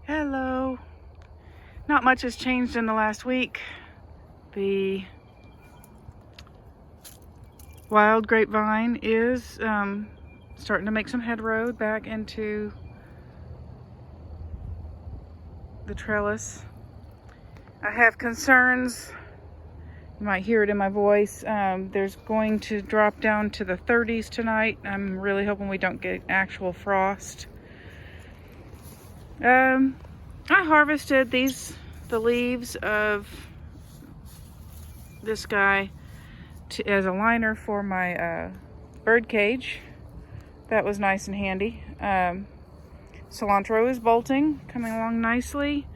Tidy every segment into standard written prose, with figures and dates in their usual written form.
Hello. Not much has changed in the last week. The wild grapevine is starting to make some headroad back into the trellis. I have concerns. You might hear it in my voice. There's going to drop down to the 30s tonight. I'm really hoping we don't get actual frost. I harvested the leaves of this guy as a liner for my bird cage. That was nice and handy. Cilantro is bolting, coming along nicely.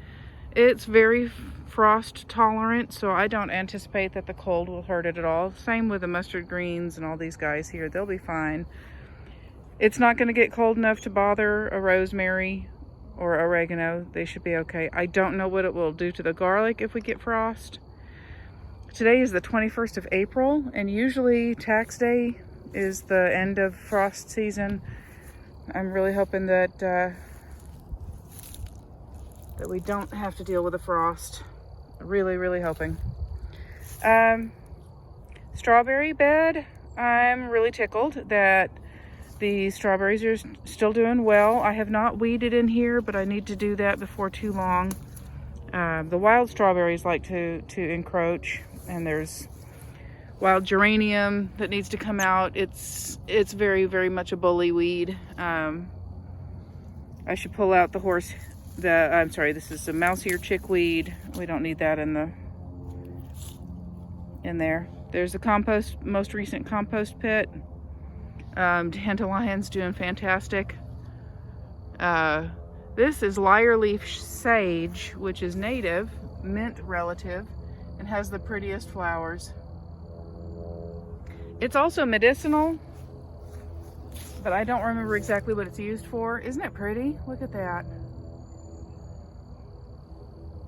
It's very frost tolerant, so I don't anticipate that the cold will hurt it at all. Same with the mustard greens and all these guys here. They'll be fine. It's not going to get cold enough to bother a rosemary or oregano. They should be okay. I don't know what it will do to the garlic if we get frost. Today is the 21st of April, and usually tax day is the end of frost season. I'm really hoping that that we don't have to deal with a frost. Really hoping. Strawberry bed, I'm really tickled that the strawberries are still doing well. I have not weeded in here, but I need to do that before too long. The wild strawberries like to encroach, and there's wild geranium that needs to come out. It's very much a bully weed. I should pull out I'm sorry, this is a mouse ear chickweed. We don't need that in there. There's the most recent compost pit. Dandelion's doing fantastic. This is lyre leaf sage, which is native, mint relative, and has the prettiest flowers. It's also medicinal, but I don't remember exactly what it's used for. Isn't it pretty? Look at that.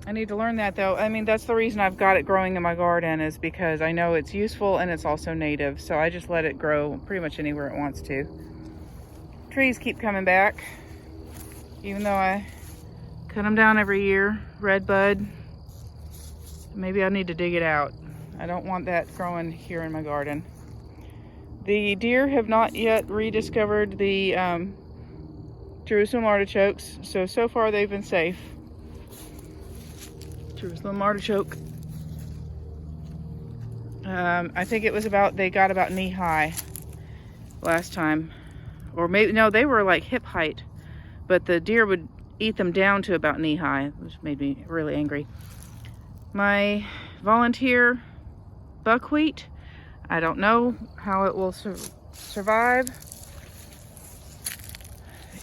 I need to learn that though. I mean, that's the reason I've got it growing in my garden, is because I know it's useful and it's also native. So I just let it grow pretty much anywhere it wants to. Trees keep coming back, even though I cut them down every year. Red bud. Maybe I need to dig it out. I don't want that growing here in my garden. The deer have not yet rediscovered the Jerusalem artichokes. So far they've been safe. Jerusalem artichoke. I think it was they got about knee high last time. Or maybe, no, they were like hip height. But the deer would eat them down to about knee high, which made me really angry. My volunteer buckwheat, I don't know how it will survive.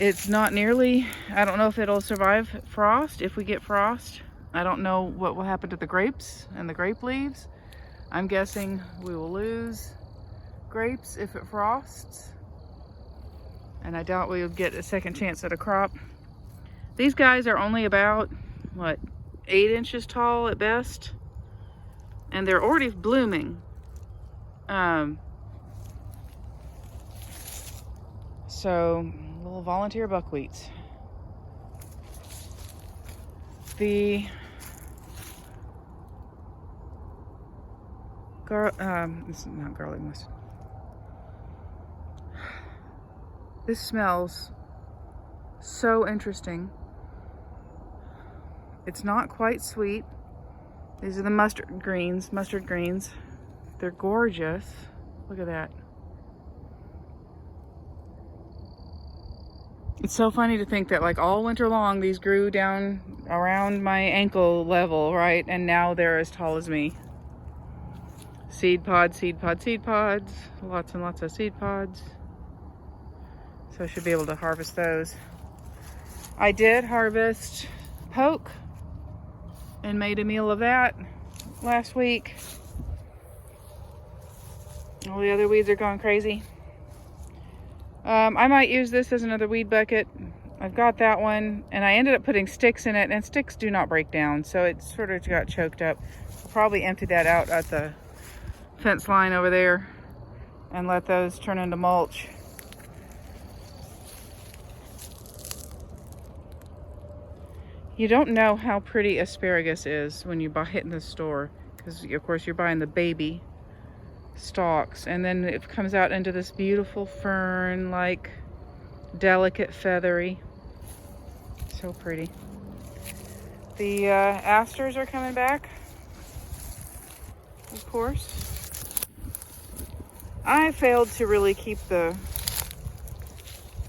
It's not nearly, I don't know if it'll survive frost, if we get frost. I don't know what will happen to the grapes and the grape leaves. I'm guessing we will lose grapes if it frosts. And I doubt we'll get a second chance at a crop. These guys are only about, 8 inches tall at best. And they're already blooming. So, little volunteer buckwheats. This is not garlic mustard. This smells so interesting. It's not quite sweet. These are the mustard greens. They're gorgeous. Look at that. It's so funny to think that like all winter long these grew down around my ankle level, right? And now they're as tall as me. Seed pods. Lots and lots of seed pods. So I should be able to harvest those. I did harvest poke and made a meal of that last week. All the other weeds are going crazy. I might use this as another weed bucket. I've got that one, and I ended up putting sticks in it, and sticks do not break down, so it sort of got choked up. I'll probably empty that out at the fence line over there and let those turn into mulch. You don't know how pretty asparagus is when you buy it in the store, because of course you're buying the baby stalks, and then it comes out into this beautiful fern, like delicate feathery. So pretty. The asters are coming back, of course. I failed to really keep the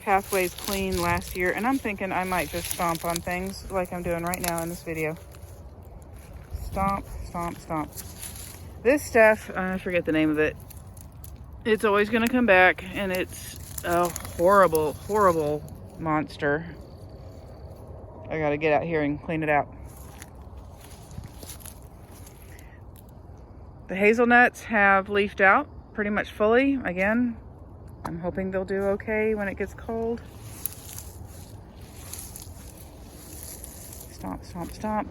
pathways clean last year, and I'm thinking I might just stomp on things like I'm doing right now in this video. Stomp, stomp, stomp. This stuff, I forget the name of it. It's always going to come back, and it's a horrible, horrible monster. I got to get out here and clean it out. The hazelnuts have leafed out pretty much fully. Again, I'm hoping they'll do okay when it gets cold. Stomp, stomp, stomp.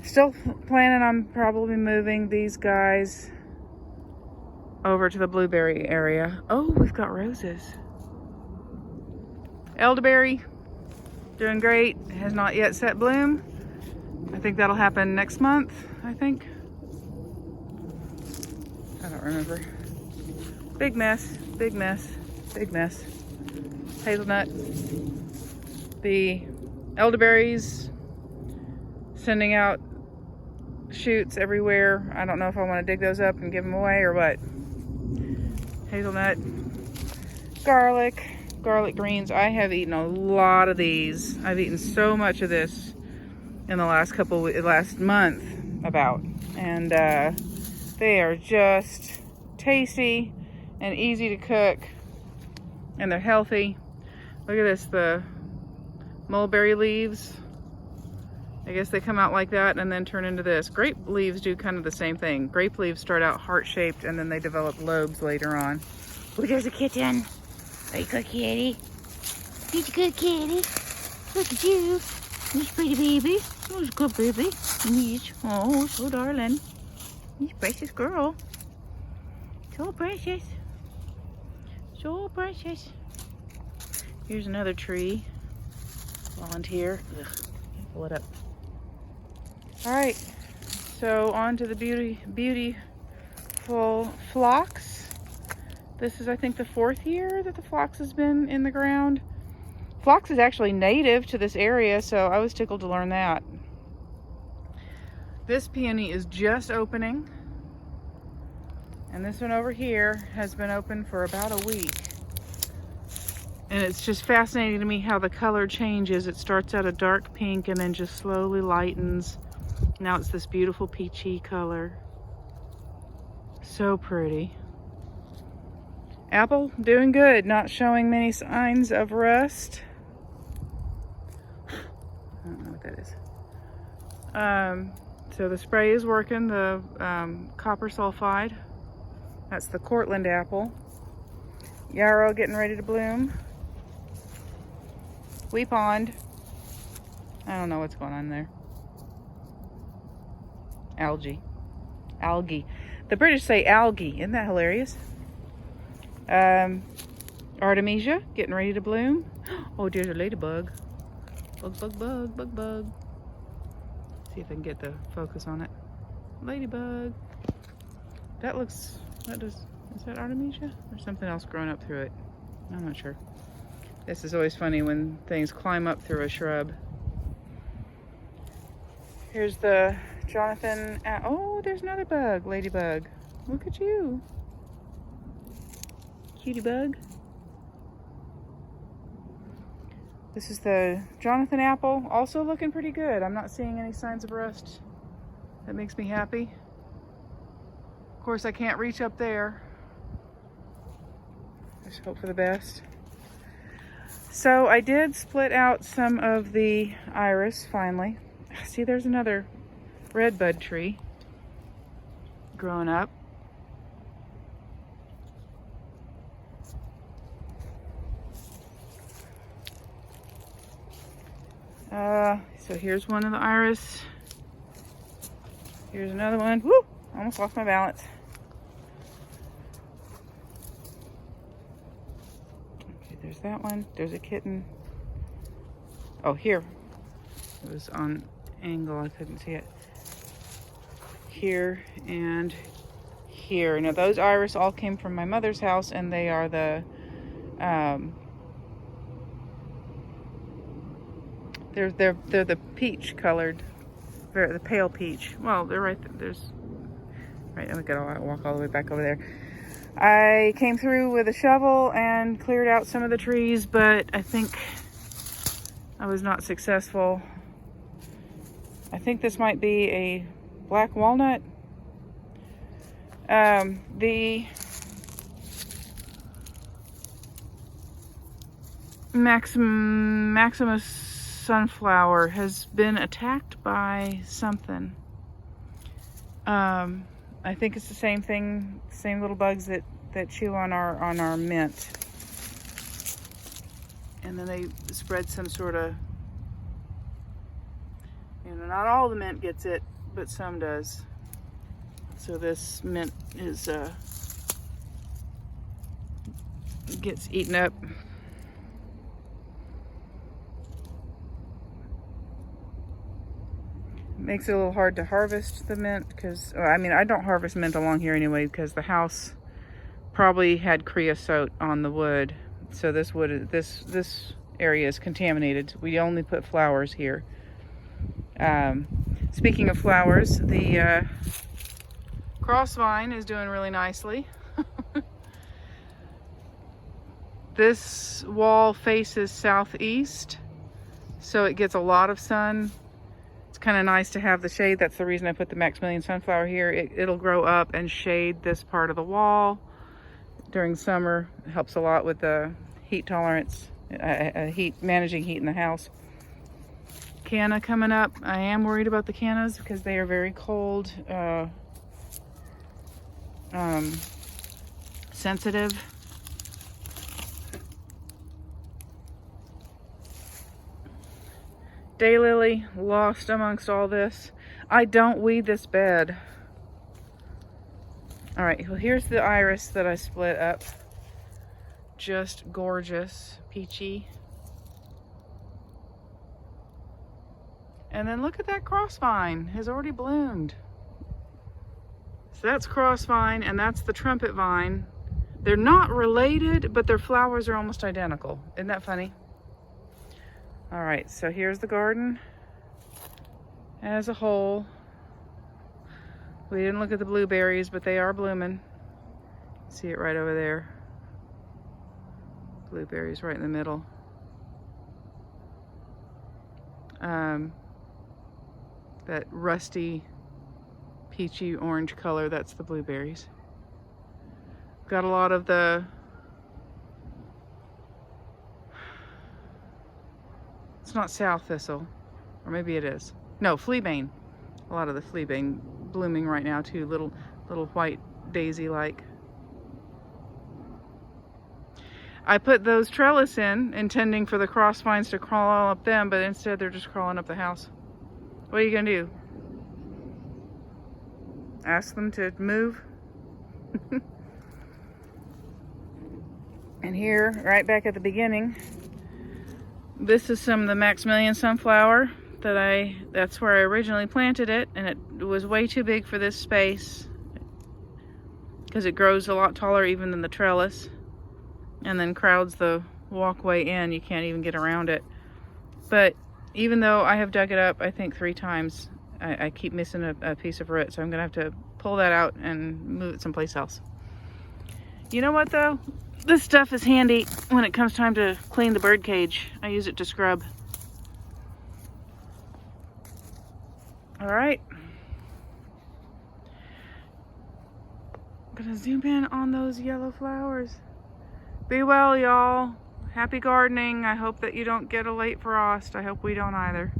Still planning on probably moving these guys over to the blueberry area. Oh, we've got roses. Elderberry, doing great. Has not yet set bloom. I think that'll happen next month, I think. I don't remember. Big mess, big mess, big mess. Hazelnut. The elderberries sending out shoots everywhere. I don't know if I want to dig those up and give them away or what. Hazelnut. Garlic greens. I have eaten a lot of these. I've eaten so much of this in the last month about, and they are just tasty and easy to cook, and they're healthy. Look at this, the mulberry leaves. I guess they come out like that and then turn into this. Grape leaves do kind of the same thing. Grape leaves start out heart-shaped and then they develop lobes later on. Oh, there's a kitten. Are you good, kitty? You good, kitty? Look at you. You pretty baby. Oh, a good baby. Yes. Oh, so darling. You precious girl. So precious. So precious. Here's another tree. Volunteer. Ugh. Pull it up. All right. So on to the beautiful phlox. This is, I think, the 4th year that the phlox has been in the ground. Phlox is actually native to this area, so I was tickled to learn that. This peony is just opening. And this one over here has been open for about a week. And it's just fascinating to me how the color changes. It starts out a dark pink and then just slowly lightens. Now it's this beautiful peachy color. So pretty. Apple doing good, not showing many signs of rust. I don't know what that is. So the spray is working, the copper sulfide. That's the Cortland apple. Yarrow getting ready to bloom. Wee pond. I don't know what's going on there. Algae. The British say algae. Isn't that hilarious? Artemisia getting ready to bloom. Oh, there's a ladybug. Bug. See if I can get the focus on it. Ladybug. Is that Artemisia? Or something else growing up through it? I'm not sure. This is always funny when things climb up through a shrub. Here's the Jonathan. Oh, there's another bug. Ladybug. Look at you. Cutie bug. This is the Jonathan apple. Also looking pretty good. I'm not seeing any signs of rust. That makes me happy. Of course, I can't reach up there. Just hope for the best. So I did split out some of the iris finally. See, there's another redbud tree growing up. So here's one of the iris. Here's another one. Woo! Almost lost my balance. Okay, there's that one. There's a kitten. Oh, here. It was on angle, I couldn't see it. Here and here. Now those iris all came from my mother's house, and they are the they're the peach colored, the pale peach. Well, they're right there. There's right. We gotta walk all the way back over there. I came through with a shovel and cleared out some of the trees, but I think I was not successful. I think this might be a black walnut. The Maximus sunflower has been attacked by something. I think it's the same thing, same little bugs that chew on our mint. And then they spread some sort of, not all the mint gets it, but some does. So this mint is gets eaten up. Makes it a little hard to harvest the mint because, I mean, I don't harvest mint along here anyway because the house probably had creosote on the wood. So this wood, this area is contaminated. We only put flowers here. Speaking of flowers, the crossvine is doing really nicely. This wall faces southeast, so it gets a lot of sun. It's kind of nice to have the shade. That's the reason I put the Maximilian sunflower here. It'll grow up and shade this part of the wall during summer. It helps a lot with the heat tolerance, managing heat in the house. Canna coming up. I am worried about the cannas because they are very cold sensitive. Daylily lost amongst all this. I don't weed this bed. All right, well, here's the iris that I split up. Just gorgeous, peachy. And then look at that crossvine, has already bloomed. So that's crossvine, and that's the trumpet vine. They're not related, but their flowers are almost identical. Isn't that funny? All right, so here's the garden as a whole. We didn't look at the blueberries, but they are blooming. See it right over there. Blueberries right in the middle. That rusty, peachy orange color, that's the blueberries. Got a lot of the it's not sow thistle, or maybe it is. No, fleabane. A lot of the fleabane blooming right now too, little white daisy-like. I put those trellis in, intending for the crossvines to crawl all up them, but instead they're just crawling up the house. What are you gonna do? Ask them to move? And here, right back at the beginning, this is some of the Maximilian sunflower that's where I originally planted it, and it was way too big for this space because it grows a lot taller even than the trellis and then crowds the walkway in. You can't even get around it. But even though I have dug it up, I think 3 times, I keep missing a piece of root, so I'm gonna have to pull that out and move it someplace else. You know what though? This stuff is handy when it comes time to clean the bird cage. I use it to scrub. All right. I'm gonna zoom in on those yellow flowers. Be well, y'all. Happy gardening. I hope that you don't get a late frost. I hope we don't either.